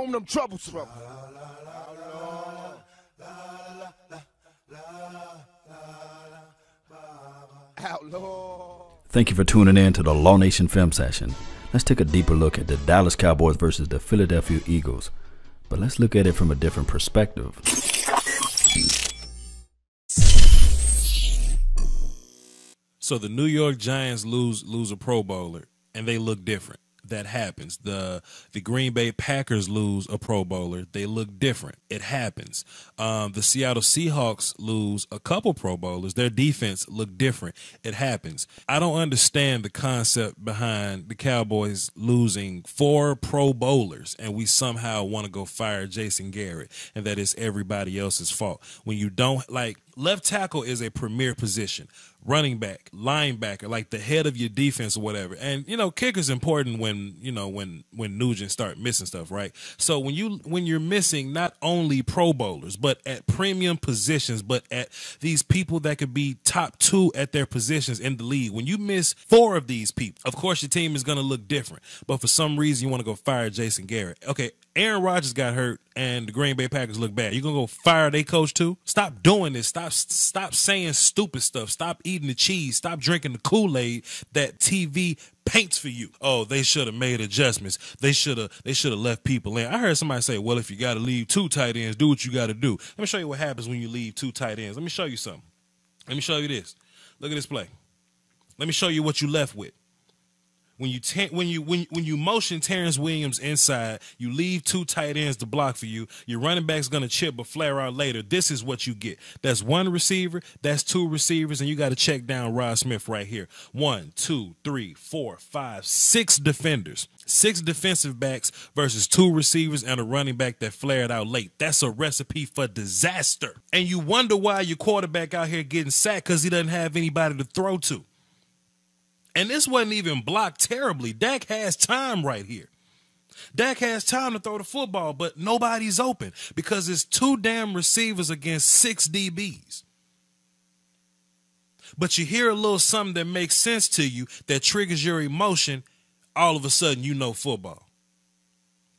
On them troubles. Outlaw. Thank you for tuning in to the Law Nation Film Session. Let's take a deeper look at the Dallas Cowboys versus the Philadelphia Eagles. But let's look at it from a different perspective. So the New York Giants lose a Pro Bowler, and they look different. That happens. The Green Bay Packers lose a Pro Bowler. They look different. It happens. The Seattle Seahawks lose a couple Pro Bowlers. Their defense look different. It happens. I don't understand the concept behind the Cowboys losing 4 Pro Bowlers, and we somehow want to go fire Jason Garrett, and that it's everybody else's fault. When you don't, like, left tackle is a premier position. Running back, linebacker, like the head of your defense or whatever. And, you know, kicker's important when, you know, when Nugent start missing stuff, right? So when you're missing not only Pro Bowlers, but at premium positions, but at these people that could be top 2 at their positions in the league, when you miss 4 of these people, of course your team is going to look different. But for some reason you want to go fire Jason Garrett. Okay, Aaron Rodgers got hurt and the Green Bay Packers look bad. You going to go fire their coach too? Stop doing this. Stop saying stupid stuff. Stop eating the cheese. Stop drinking the Kool-Aid that TV paints for you. Oh, they should have made adjustments. They should have left people in. I heard somebody say, well, if you got to leave 2 tight ends, do what you got to do. Let me show you what happens when you leave 2 tight ends. Let me show you something. Let me show you this. Look at this play. Let me show you what you left with. When you motion Terrence Williams inside, you leave 2 tight ends to block for you. Your running back's gonna chip but flare out later. This is what you get. That's 1 receiver, that's 2 receivers, and you got to check down Rod Smith right here. 1, 2, 3, 4, 5, 6 defenders. 6 defensive backs versus 2 receivers and a running back that flared out late. That's a recipe for disaster. And you wonder why your quarterback out here getting sacked because he doesn't have anybody to throw to. And this wasn't even blocked terribly. Dak has time right here. Dak has time to throw the football, but nobody's open because it's 2 damn receivers against 6 DBs. But you hear a little something that makes sense to you that triggers your emotion, all of a sudden you know football.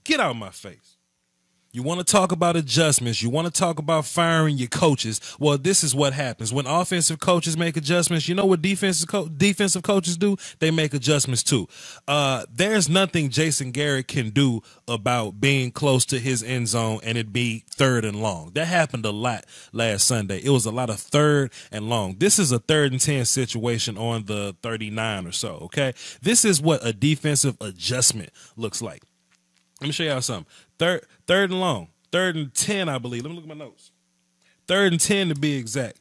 Get out of my face. You want to talk about adjustments. You want to talk about firing your coaches. Well, this is what happens. When offensive coaches make adjustments, you know what defensive coaches do? They make adjustments too. There's nothing Jason Garrett can do about being close to his end zone and it be 3rd and long. That happened a lot last Sunday. It was a lot of 3rd and long. This is a 3rd and 10 situation on the 39 or so, okay? This is what a defensive adjustment looks like. Let me show y'all something. Third and long. 3rd and 10, I believe. Let me look at my notes. 3rd and 10 to be exact.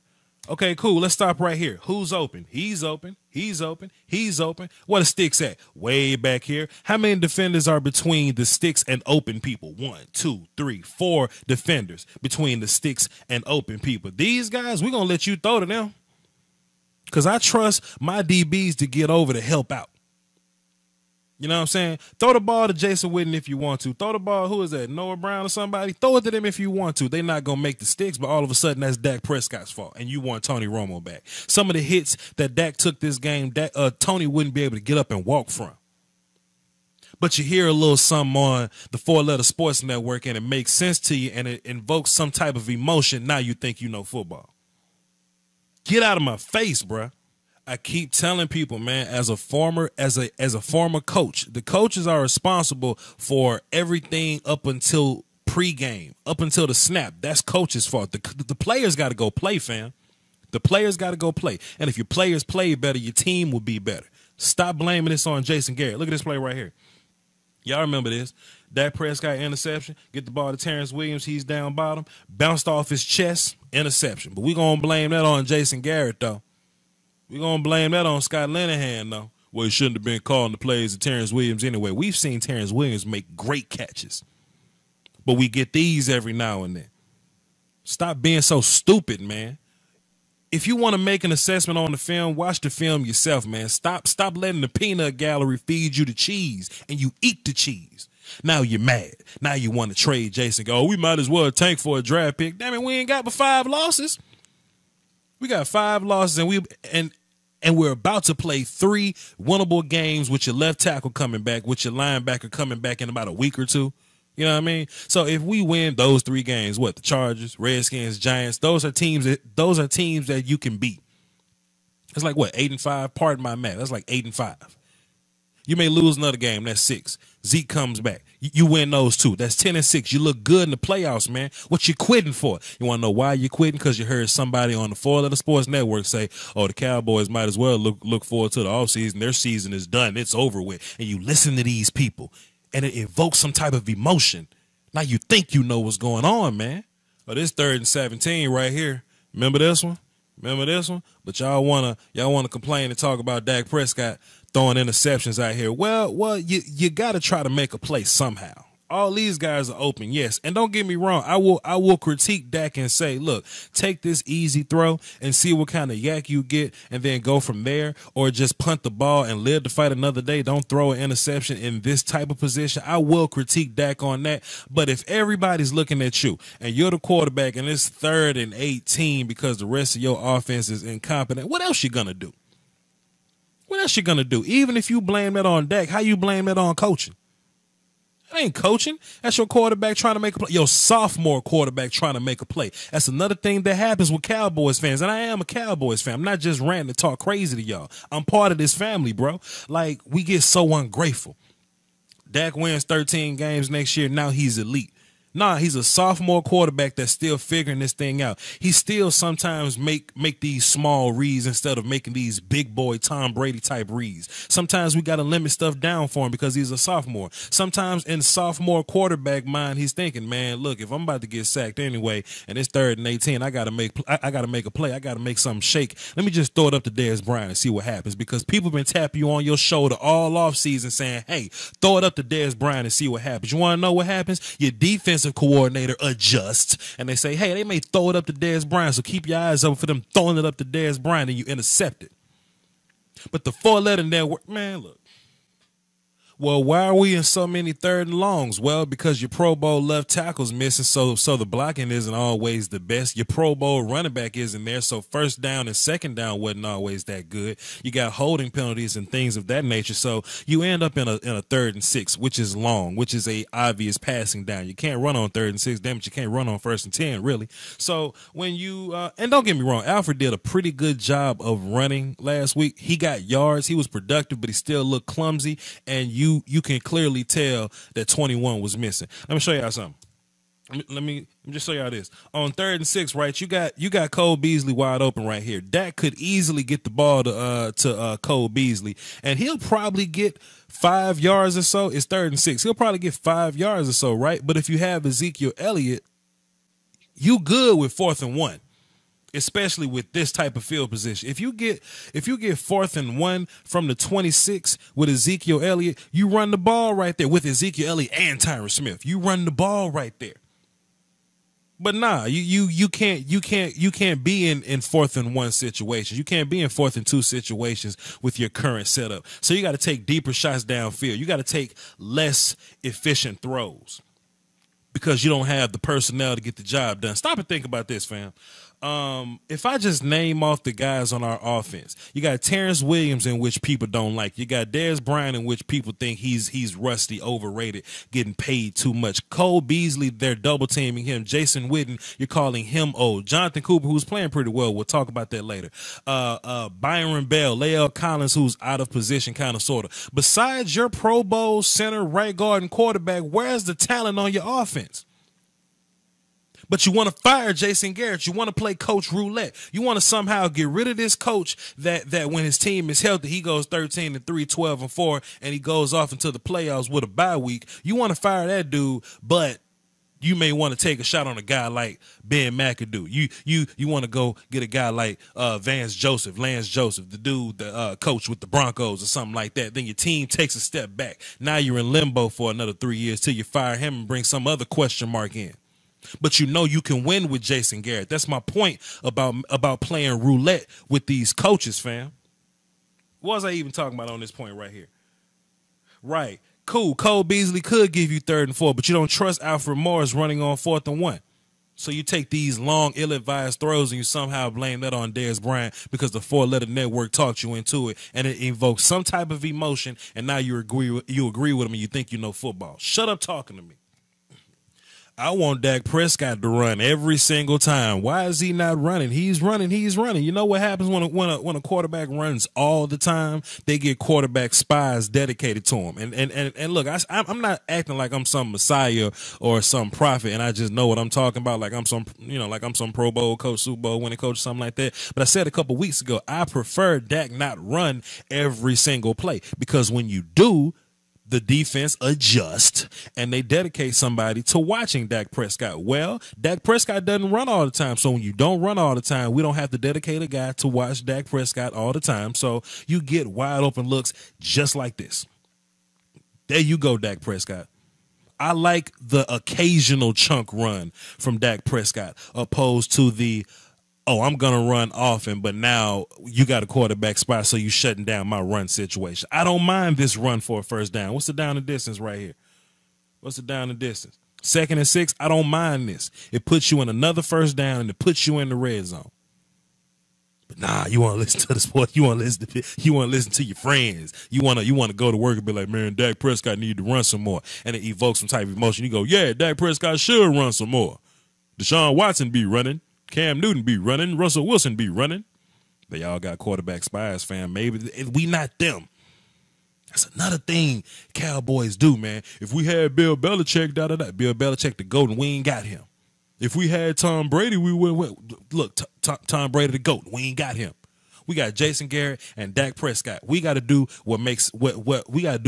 Okay, cool. Let's stop right here. Who's open? He's open. He's open. He's open. Where the sticks at? Way back here. How many defenders are between the sticks and open people? 1, 2, 3, 4 defenders between the sticks and open people. These guys, we're going to let you throw to them because I trust my DBs to get over to help out. You know what I'm saying? Throw the ball to Jason Witten if you want to. Throw the ball, who is that, Noah Brown or somebody? Throw it to them if you want to. They're not going to make the sticks, but all of a sudden that's Dak Prescott's fault, and you want Tony Romo back. Some of the hits that Dak took this game, Tony wouldn't be able to get up and walk from. But you hear a little something on the 4-letter sports network, and it makes sense to you, and it invokes some type of emotion. Now you think you know football. Get out of my face, bruh. I keep telling people, man, as a former coach, the coaches are responsible for everything up until pregame, up until the snap. That's coach's fault. The players got to go play, fam. The players got to go play. And if your players play better, your team will be better. Stop blaming this on Jason Garrett. Look at this play right here. Y'all remember this. Dak Prescott interception. Get the ball to Terrence Williams. He's down bottom. Bounced off his chest. Interception. But we're going to blame that on Jason Garrett, though. We're going to blame that on Scott Linehan, though. Well, he shouldn't have been calling the plays of Terrence Williams anyway. We've seen Terrence Williams make great catches. But we get these every now and then. Stop being so stupid, man. If you want to make an assessment on the film, watch the film yourself, man. Stop letting the peanut gallery feed you the cheese, and you eat the cheese. Now you're mad. Now you want to trade Jason. Go, we might as well tank for a draft pick. Damn it, we ain't got but 5 losses. We got 5 losses, and we're about to play 3 winnable games with your left tackle coming back, with your linebacker coming back in about a week or 2. You know what I mean? So if we win those 3 games, what, the Chargers, Redskins, Giants, those are teams that you can beat. It's like what, 8-5? Pardon my math. That's like 8-5. You may lose another game. That's 6. Zeke comes back. You win those 2. That's 10-6. You look good in the playoffs, man. What you quitting for? You want to know why you're quitting? Because you heard somebody on the 4-letter sports network say, "Oh, the Cowboys might as well look forward to the offseason. Their season is done. It's over with." And you listen to these people, and it evokes some type of emotion. Now you think you know what's going on, man. Oh, this 3rd and 17 right here. Remember this one? Remember this one? But y'all wanna complain and talk about Dak Prescott throwing interceptions out here. Well, you got to try to make a play somehow. All these guys are open, yes. And don't get me wrong, I will critique Dak and say, look, take this easy throw and see what kind of yak you get and then go from there, or just punt the ball and live to fight another day. Don't throw an interception in this type of position. I will critique Dak on that. But if everybody's looking at you and you're the quarterback and it's 3rd and 18 because the rest of your offense is incompetent, what else you going to do? What else you going to do? Even if you blame that on Dak, how you blame that on coaching? That ain't coaching. That's your quarterback trying to make a play. Your sophomore quarterback trying to make a play. That's another thing that happens with Cowboys fans. And I am a Cowboys fan. I'm not just ranting to talk crazy to y'all. I'm part of this family, bro. Like, we get so ungrateful. Dak wins 13 games next year. Now he's elite. Nah, he's a sophomore quarterback that's still figuring this thing out. He still sometimes make these small reads instead of making these big boy Tom Brady type reads. Sometimes we got to limit stuff down for him because he's a sophomore. Sometimes in sophomore quarterback mind, he's thinking, man, look, if I'm about to get sacked anyway and it's 3rd and 18, I got to make a play. I got to make something shake. Let me just throw it up to Dez Bryant and see what happens, because people been tapping you on your shoulder all off season saying, hey, throw it up to Dez Bryant and see what happens. You want to know what happens? Your defense coordinator adjusts and they say, hey, they may throw it up to Dez Bryant, so keep your eyes open for them throwing it up to Dez Bryant and you intercept it. But the 4-letter network, man, look. Well, why are we in so many 3rd and longs? Well, because your Pro Bowl left tackle's missing, so the blocking isn't always the best. Your Pro Bowl running back isn't there, so 1st down and 2nd down wasn't always that good. You got holding penalties and things of that nature, so you end up in a 3rd and 6, which is long, which is a obvious passing down. You can't run on 3rd and 6, damn it, you can't run on 1st and 10, really. So when you and don't get me wrong, Alfred did a pretty good job of running last week. He got yards, he was productive, but he still looked clumsy, and you can clearly tell that 21 was missing. Let me show y'all something. Let me just show y'all this. On 3rd and 6, right, you got Cole Beasley wide open right here. Dak could easily get the ball to Cole Beasley, and he'll probably get 5 yards or so. It's 3rd and 6. He'll probably get 5 yards or so, right? But if you have Ezekiel Elliott, you good with 4th and 1. Especially with this type of field position. If you get 4th and 1 from the 26 with Ezekiel Elliott, you run the ball right there with Ezekiel Elliott and Tyron Smith. You run the ball right there. But nah, you can't be in 4th and 1 situations. You can't be in 4th and 2 situations with your current setup. So you got to take deeper shots downfield. You got to take less efficient throws because you don't have the personnel to get the job done. Stop and think about this, fam. If I just name off the guys on our offense, you got Terrence Williams, in which people don't like. You got Dez Bryant, in which people think he's rusty, overrated, getting paid too much. Cole Beasley, they're double teaming him. Jason Witten, you're calling him old. Jonathan Cooper, who's playing pretty well, we'll talk about that later. Byron Bell, Lael Collins, who's out of position, kind of, sort of. Besides your Pro Bowl center, right guard, and quarterback, where's the talent on your offense? But you want to fire Jason Garrett. You want to play Coach Roulette. You want to somehow get rid of this coach that when his team is healthy, he goes 13-3, 12-4, and he goes off into the playoffs with a bye week. You want to fire that dude, but you may want to take a shot on a guy like Ben McAdoo. You want to go get a guy like Lance Joseph, the dude, the coach with the Broncos or something like that. Then your team takes a step back. Now you're in limbo for another 3 years till you fire him and bring some other question mark in. But you know you can win with Jason Garrett. That's my point about playing roulette with these coaches, fam. What was I even talking about on this point right here? Right. Cool. Cole Beasley could give you 3rd and 4, but you don't trust Alfred Morris running on 4th and 1. So you take these long, ill-advised throws and you somehow blame that on Dez Bryant because the 4-letter network talked you into it, and it evokes some type of emotion, and now you agree with him and you think you know football. Shut up talking to me. I want Dak Prescott to run every single time. Why is he not running? He's running. He's running. You know what happens when a quarterback runs all the time? They get quarterback spies dedicated to him. And look, I'm not acting like I'm some messiah or some prophet, and I just know what I'm talking about. Like I'm some Pro Bowl coach, Super Bowl winning coach, something like that. But I said a couple weeks ago, I prefer Dak not run every single play, because when you do, the defense adjusts and they dedicate somebody to watching Dak Prescott. Well, Dak Prescott doesn't run all the time. So when you don't run all the time, we don't have to dedicate a guy to watch Dak Prescott all the time. So you get wide open looks just like this. There you go, Dak Prescott. I like the occasional chunk run from Dak Prescott opposed to the, oh, I'm going to run often, but now you got a quarterback spot, so you shutting down my run situation. I don't mind this run for a first down. What's the down and distance right here? What's the down and distance? 2nd and 6, I don't mind this. It puts you in another first down, and it puts you in the red zone. But nah, you want to listen to the sport. You want to listen to your friends. You want to go to work and be like, man, Dak Prescott need to run some more. And it evokes some type of emotion. You go, yeah, Dak Prescott should run some more. Deshaun Watson be running. Cam Newton be running. Russell Wilson be running. They all got quarterback spies, fam. Maybe we not them. That's another thing Cowboys do, man. If we had Bill Belichick, Bill Belichick the GOAT, and we ain't got him. If we had Tom Brady, we would look. Tom Brady the GOAT, we ain't got him. We got Jason Garrett and Dak Prescott. We got to do what works. We got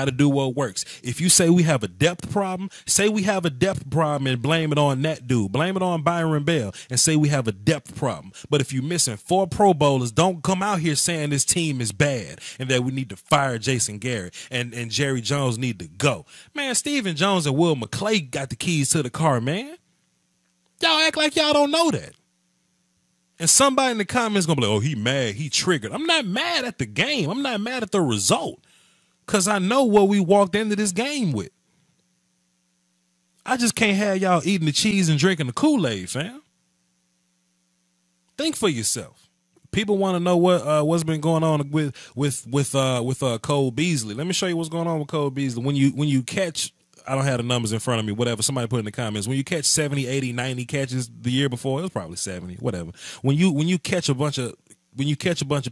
to do what works. If you say we have a depth problem, say we have a depth problem and blame it on that dude. Blame it on Byron Bell and say we have a depth problem. But if you're missing 4 Pro Bowlers, don't come out here saying this team is bad and that we need to fire Jason Garrett and Jerry Jones need to go. Man, Stephen Jones and Will McClay got the keys to the car, man. Y'all act like y'all don't know that. And somebody in the comments going to be like, oh, he mad, he triggered. I'm not mad at the game. I'm not mad at the result. Because I know what we walked into this game with. I just can't have y'all eating the cheese and drinking the Kool-Aid, fam. Think for yourself. People want to know what's been going on with Cole Beasley. Let me show you what's going on with Cole Beasley. When you catch, I don't have the numbers in front of me, whatever, somebody put in the comments. When you catch 70, 80, 90 catches the year before, it was probably 70, whatever. When you catch a bunch of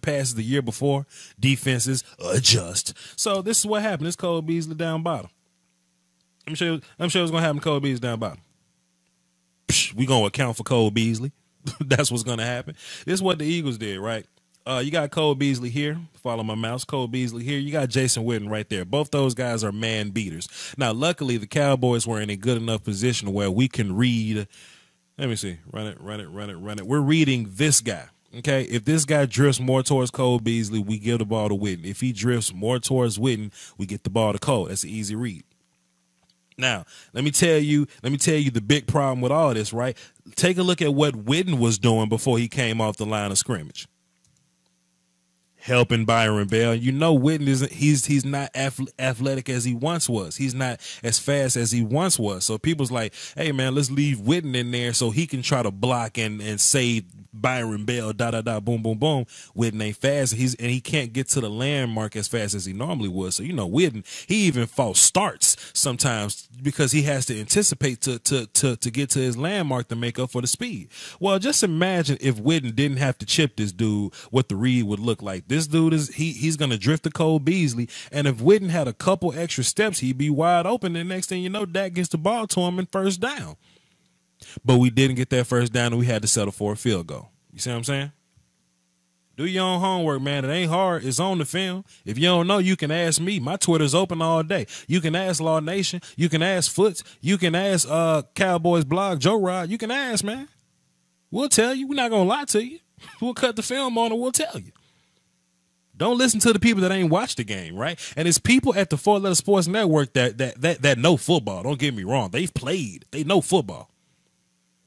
passes the year before, defenses adjust. So this is what happened. This Cole Beasley down bottom. Let me show you what's going to happen to Cole Beasley down bottom. We going to account for Cole Beasley. That's what's going to happen. This is what the Eagles did, right? You got Cole Beasley here. Follow my mouse. Cole Beasley here. You got Jason Witten right there. Both those guys are man beaters. Now, luckily, the Cowboys were in a good enough position where we can read. Let me see. Run it. We're reading this guy. Okay, if this guy drifts more towards Cole Beasley, we give the ball to Witten. If he drifts more towards Witten, we get the ball to Cole. That's an easy read. Now, let me tell you the big problem with all this, right? Take a look at what Witten was doing before he came off the line of scrimmage. Helping Byron Bell. You know Witten isn't he's not athletic as he once was. He's not as fast as he once was. So people's like, hey man, let's leave Witten in there so he can try to block and save Byron Bell, boom, boom, boom. Witten ain't fast. He can't get to the landmark as fast as he normally would. So, you know, Witten, he even false starts sometimes because he has to anticipate to get to his landmark to make up for the speed. Well, just imagine if Witten didn't have to chip this dude, what the read would look like. This dude he's going to drift to Cole Beasley. And if Witten had a couple extra steps, he'd be wide open. And next thing you know, Dak gets the ball to him in first down. But we didn't get that first down, and we had to settle for a field goal. You see what I'm saying? Do your own homework, man. It ain't hard. It's on the film. If you don't know, you can ask me. My Twitter's open all day. You can ask Law Nation. You can ask Foots. You can ask Cowboys blog, Joe Rod. You can ask, man. We'll tell you. We're not going to lie to you. We'll cut the film on and we'll tell you. Don't listen to the people that ain't watched the game, right? And it's people at the 4-Letter Sports Network that know football. Don't get me wrong. They've played. They know football.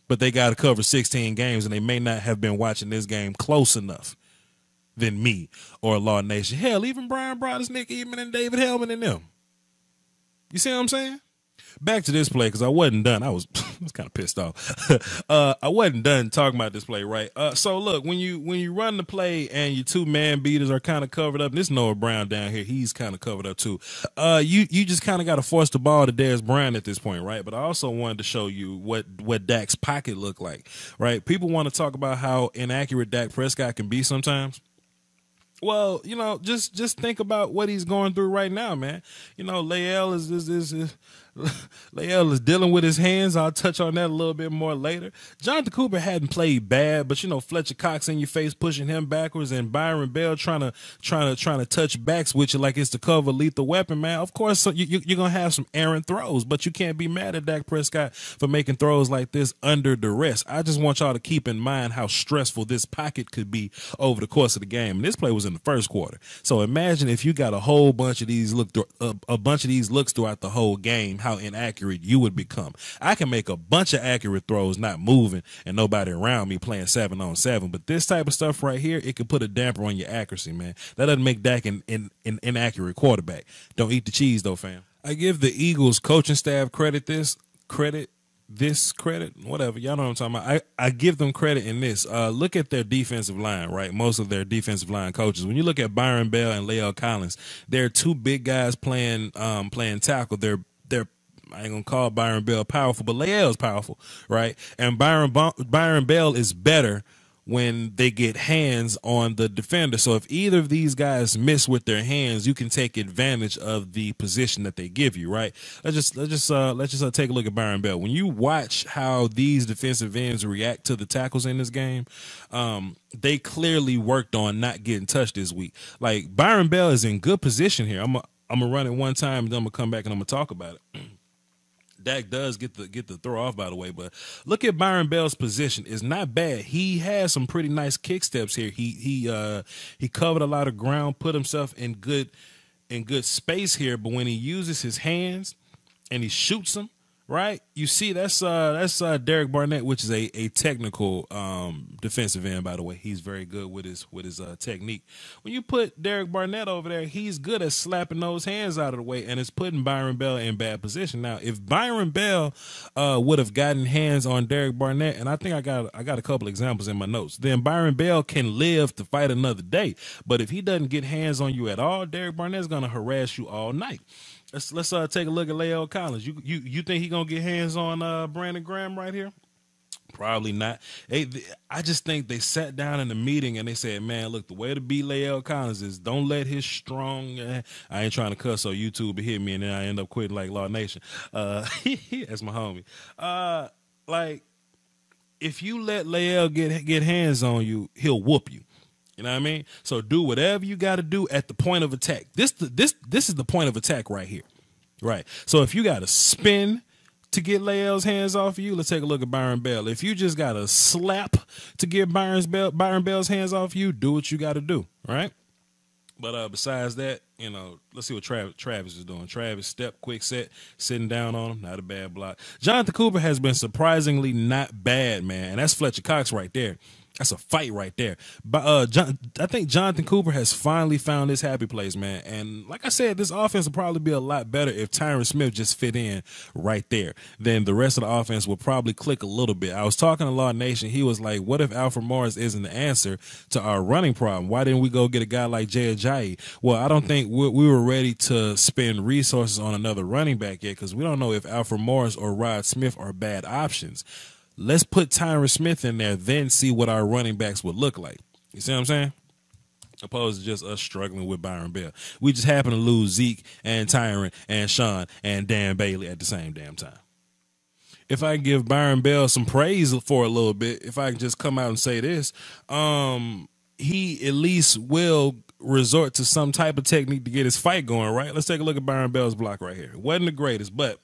But they got to cover 16 games, and they may not have been watching this game close enough than me or Law Nation. Hell, even Brian Broaddus, Nick Eatman, and David Hellman and them. You see what I'm saying? Back to this play, because I wasn't done. I was was kind of pissed off. I wasn't done talking about this play, right? So look, when you run the play and your two man beaters are kind of covered up, this Noah Brown down here, he's kind of covered up too. You just kind of got to force the ball to Dez Bryant at this point, right? But I also wanted to show you what Dak's pocket looked like, right? People want to talk about how inaccurate Dak Prescott can be sometimes. Well, just think about what he's going through right now, man. Leal Leal is dealing with his hands. I'll touch on that a little bit more later. Jonathan Cooper hadn't played bad, but Fletcher Cox in your face pushing him backwards, and Byron Bell trying to touch backs with you like it's the cover lethal weapon, man. Of course, you're gonna have some errant throws, but you can't be mad at Dak Prescott for making throws like this under duress. I just want y'all to keep in mind how stressful this pocket could be over the course of the game. And this play was in the first quarter, so imagine if you got a whole bunch of these looks throughout the whole game, how inaccurate you would become. I can make a bunch of accurate throws not moving and nobody around me playing 7-on-7, but this type of stuff right here, it could put a damper on your accuracy, man. That doesn't make Dak an inaccurate quarterback. Don't eat the cheese though, fam. I give the Eagles coaching staff credit, whatever. Y'all know what I'm talking about. I give them credit in this. Look at their defensive line, right? Most of their defensive line coaches. When you look at Byron Bell and La'el Collins, they're two big guys playing tackle. They're I ain't gonna call Byron Bell powerful, but La'el's powerful, right? And Byron Bell is better when they get hands on the defender. So if either of these guys miss with their hands, you can take advantage of the position that they give you, right? Let's just take a look at Byron Bell. When you watch how these defensive ends react to the tackles in this game, they clearly worked on not getting touched this week. Like, Byron Bell is in good position here. I'm gonna run it one time, and then I'm gonna come back and I'm gonna talk about it. Dak does get the throw off, by the way, but look at Byron Bell's position. It's not bad. He has some pretty nice kick steps here. He covered a lot of ground, put himself in good space here. But when he uses his hands and he shoots them, right? You see, that's Derek Barnett, which is a technical defensive end, by the way. He's very good with his technique. When you put Derek Barnett over there, he's good at slapping those hands out of the way, and it's putting Byron Bell in bad position. Now, if Byron Bell would have gotten hands on Derek Barnett, and I think I got a couple examples in my notes, then Byron Bell can live to fight another day. But if he doesn't get hands on you at all, Derek Barnett's gonna harass you all night. Let's take a look at La'el Collins. You think he gonna get hands on Brandon Graham right here? Probably not. I just think they sat down in the meeting and they said, man, look, the way to beat La'el Collins is don't let his strong. I ain't trying to cuss so YouTube will hit me and then I end up quitting like Law Nation. That's my homie. Like, if you let La'el get hands on you, he'll whoop you. You know what I mean? So do whatever you got to do at the point of attack. This is the point of attack right here. Right. So if you got to spin to get La'el's hands off of you, let's take a look at Byron Bell. If you just got to slap to get Byron Bell's hands off you, do what you got to do. Right. But besides that, let's see what Travis is doing. Travis, step, quick set, sitting down on him. Not a bad block. Jonathan Cooper has been surprisingly not bad, man. And that's Fletcher Cox right there. That's a fight right there. But I think Jonathan Cooper has finally found his happy place, man. And like I said, this offense will probably be a lot better if Tyron Smith just fit in right there. Then the rest of the offense will probably click a little bit. I was talking to Law Nation. He was like, what if Alfred Morris isn't the answer to our running problem? Why didn't we go get a guy like Jay Ajayi? Well, I don't think we were ready to spend resources on another running back yet because we don't know if Alfred Morris or Rod Smith are bad options. Let's put Tyron Smith in there, then see what our running backs would look like. You see what I'm saying? Opposed to just us struggling with Byron Bell. We just happen to lose Zeke and Tyron and Sean and Dan Bailey at the same damn time. If I can give Byron Bell some praise for a little bit, if I can just come out and say this, he at least will resort to some type of technique to get his fight going, right? Let's take a look at Byron Bell's block right here. It wasn't the greatest, but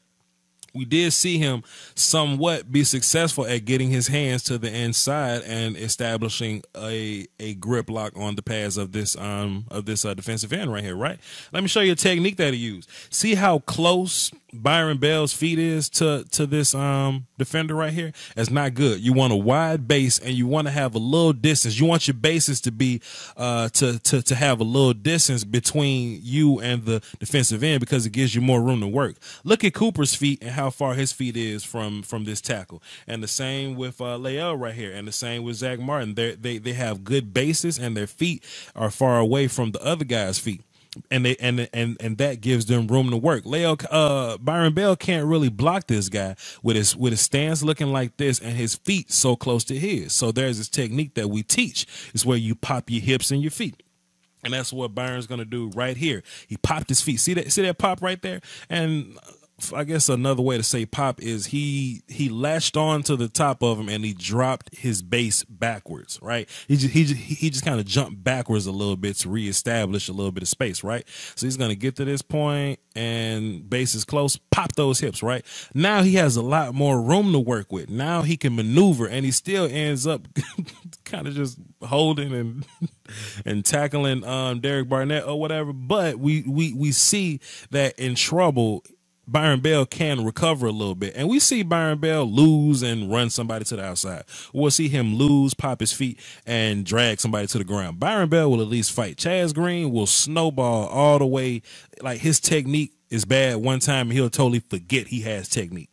we did see him somewhat be successful at getting his hands to the inside and establishing a grip lock on the pads of this defensive end right here, right? Let me show you a technique that he used. See how close Byron Bell's feet is to this defender right here, that's not good. You want a wide base and you want to have a little distance. You want your bases to be to have a little distance between you and the defensive end, because it gives you more room to work. Look at Cooper's feet and how far his feet is from this tackle, and the same with Leal right here, and the same with Zach Martin. They have good bases and their feet are far away from the other guy's feet. And that gives them room to work. Byron Bell can't really block this guy with his stance looking like this and his feet so close to his. So there's this technique that we teach. It's where you pop your hips and your feet. And that's what Byron's gonna do right here. He popped his feet. See that pop right there? And I guess another way to say pop is he latched on to the top of him and he dropped his base backwards, right? He just kind of jumped backwards a little bit to reestablish a little bit of space, right? So he's gonna get to this point and base is close, pop those hips, right? Now he has a lot more room to work with. Now he can maneuver, and he still ends up kind of just holding and tackling Derek Barnett or whatever. But we see that in trouble, Byron Bell can recover a little bit. And we see Byron Bell lose and run somebody to the outside. We'll see him lose, pop his feet, and drag somebody to the ground. Byron Bell will at least fight. Chaz Green will snowball all the way. Like, his technique is bad one time, and he'll totally forget he has technique.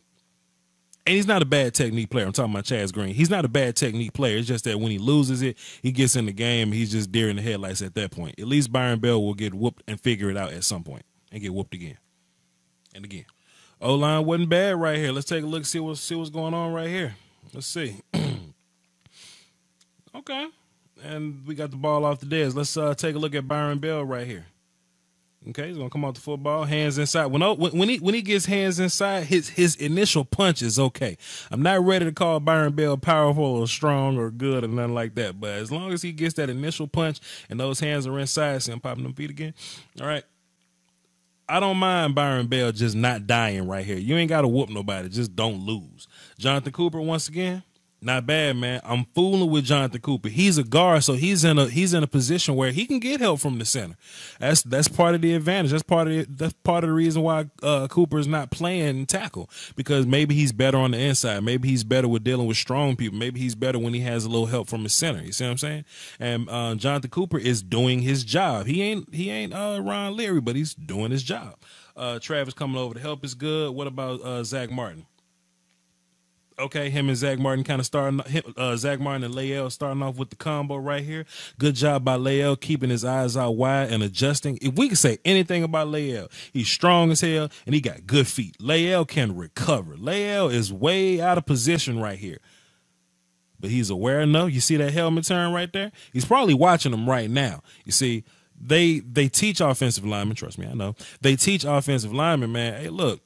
And he's not a bad technique player. I'm talking about Chaz Green. He's not a bad technique player. It's just that when he loses it, he gets in the game, he's just deer in the headlights at that point. At least Byron Bell will get whooped and figure it out at some point and get whooped again. And again, O-line wasn't bad right here. Let's take a look, see what's going on right here. Let's see. Okay. And we got the ball off the desk. Let's take a look at Byron Bell right here. Okay, he's gonna come off the football, hands inside. When he gets hands inside, his initial punch is okay. I'm not ready to call Byron Bell powerful or strong or good or nothing like that. But as long as he gets that initial punch and those hands are inside, see him popping them feet again. All right. I don't mind Byron Bell just not dying right here. You ain't got to whoop nobody. Just don't lose. Jonathan Cooper, once again, not bad, man. I'm fooling with Jonathan Cooper. He's a guard, so he's in a position where he can get help from the center. That's part of the advantage. That's part of the reason why Cooper is not playing tackle, because maybe he's better on the inside. Maybe he's better with dealing with strong people. Maybe he's better when he has a little help from his center. You see what I'm saying? And Jonathan Cooper is doing his job. He ain't Ron Leary, but he's doing his job. Travis coming over to help is good. What about Zach Martin? Okay, him and Zach Martin kind of starting. Zach Martin and Leal starting off with the combo right here. Good job by Leal keeping his eyes out wide and adjusting. If we can say anything about Leal, he's strong as hell and he got good feet. Leal can recover. Leal is way out of position right here, but he's aware enough. You see that helmet turn right there? He's probably watching them right now. You see, they teach offensive linemen. Trust me, I know. They teach offensive linemen, man. Hey, look.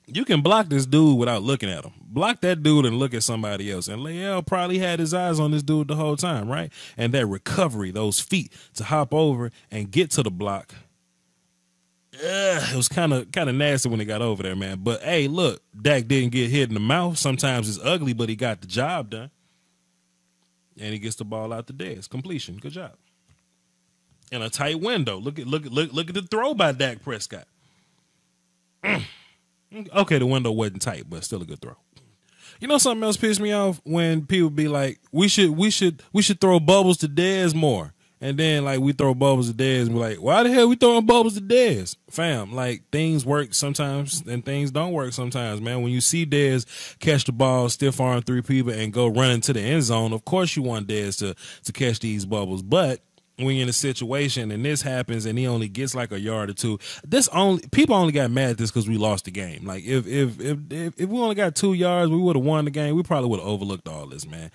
You can block this dude without looking at him. Block that dude and look at somebody else. And Leal probably had his eyes on this dude the whole time, right? And that recovery, those feet to hop over and get to the block, it was kind of nasty when he got over there, man. But, hey, look, Dak didn't get hit in the mouth. Sometimes it's ugly, but he got the job done. And he gets the ball out the desk. Completion. Good job. In a tight window. Look at the throw by Dak Prescott. Okay, the window wasn't tight, but still a good throw. You know something else pissed me off? When people be like, we should throw bubbles to Dez more. And then like we throw bubbles to Dez and we're like, why the hell we throwing bubbles to Dez? Fam, like things work sometimes and things don't work sometimes, man. When you see Dez catch the ball, stiff arm 3 people and go running to the end zone, of course you want Dez to catch these bubbles. But when you're in a situation and this happens and he only gets like a yard or two, people only got mad at this because we lost the game. Like if we only got 2 yards, we would have won the game. We probably would have overlooked all this, man.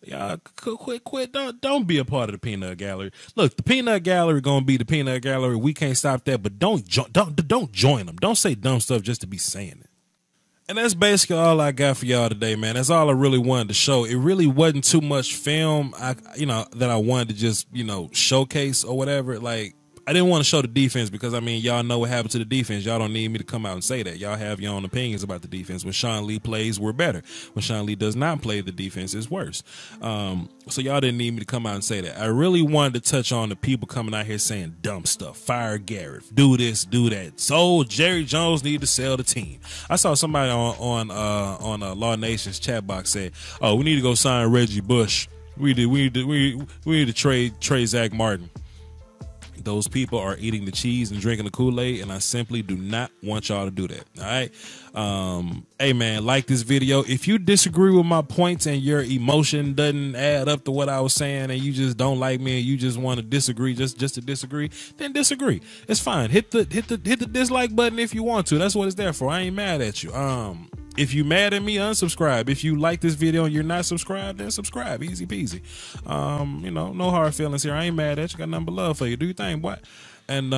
Y'all quit. Don't be a part of the peanut gallery. Look, the peanut gallery gonna be the peanut gallery. We can't stop that, but don't join them. Don't say dumb stuff just to be saying it. And that's basically all I got for y'all today, man. That's all I really wanted to show. It really wasn't too much film, that I wanted to just, showcase or whatever. Like, I didn't want to show the defense because, I mean, y'all know what happened to the defense. Y'all don't need me to come out and say that. Y'all have your own opinions about the defense. When Sean Lee plays, we're better. When Sean Lee does not play, the defense is worse. So y'all didn't need me to come out and say that. I really wanted to touch on the people coming out here saying dumb stuff. Fire Garrett. Do this, do that. So Jerry Jones need to sell the team. I saw somebody on Law Nation's chat box say, "Oh, we need to go sign Reggie Bush. We need to trade Zach Martin." Those people are eating the cheese and drinking the Kool-Aid, and I simply do not want y'all to do that. All right. Hey man, like this video. If you disagree with my points and your emotion doesn't add up to what I was saying, and you just don't like me and you just want to disagree just to disagree, then disagree. It's fine. Hit the dislike button if you want to. That's what it's there for. I ain't mad at you. If you mad at me, unsubscribe. If you like this video and you're not subscribed, then subscribe. Easy peasy. You know, no hard feelings here. I ain't mad at you. Got nothing but love for you. Do your thing, boy. And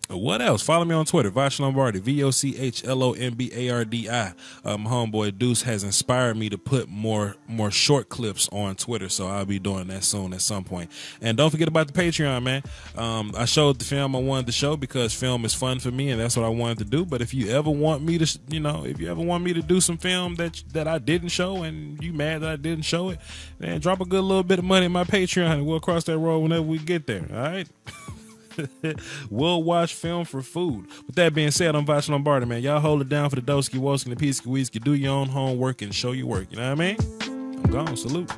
what else? Follow me on Twitter, Voch Lombardi, VOCHLOMBARDI. My homeboy Deuce has inspired me to put more short clips on Twitter, so I'll be doing that soon at some point. And don't forget about the Patreon, man. I showed the film I wanted to show because film is fun for me, and that's what I wanted to do. But if you ever want me to, if you ever want me to do some film that I didn't show, and you mad that I didn't show it, then drop a good little bit of money in my Patreon, and we'll cross that road whenever we get there. All right. We'll watch film for food. With that being said, I'm Voch Lombardi, man. Y'all hold it down for the Doski Woski and the Peasky Weesky. Do your own homework and show your work. You know what I mean? I'm gone. Salute.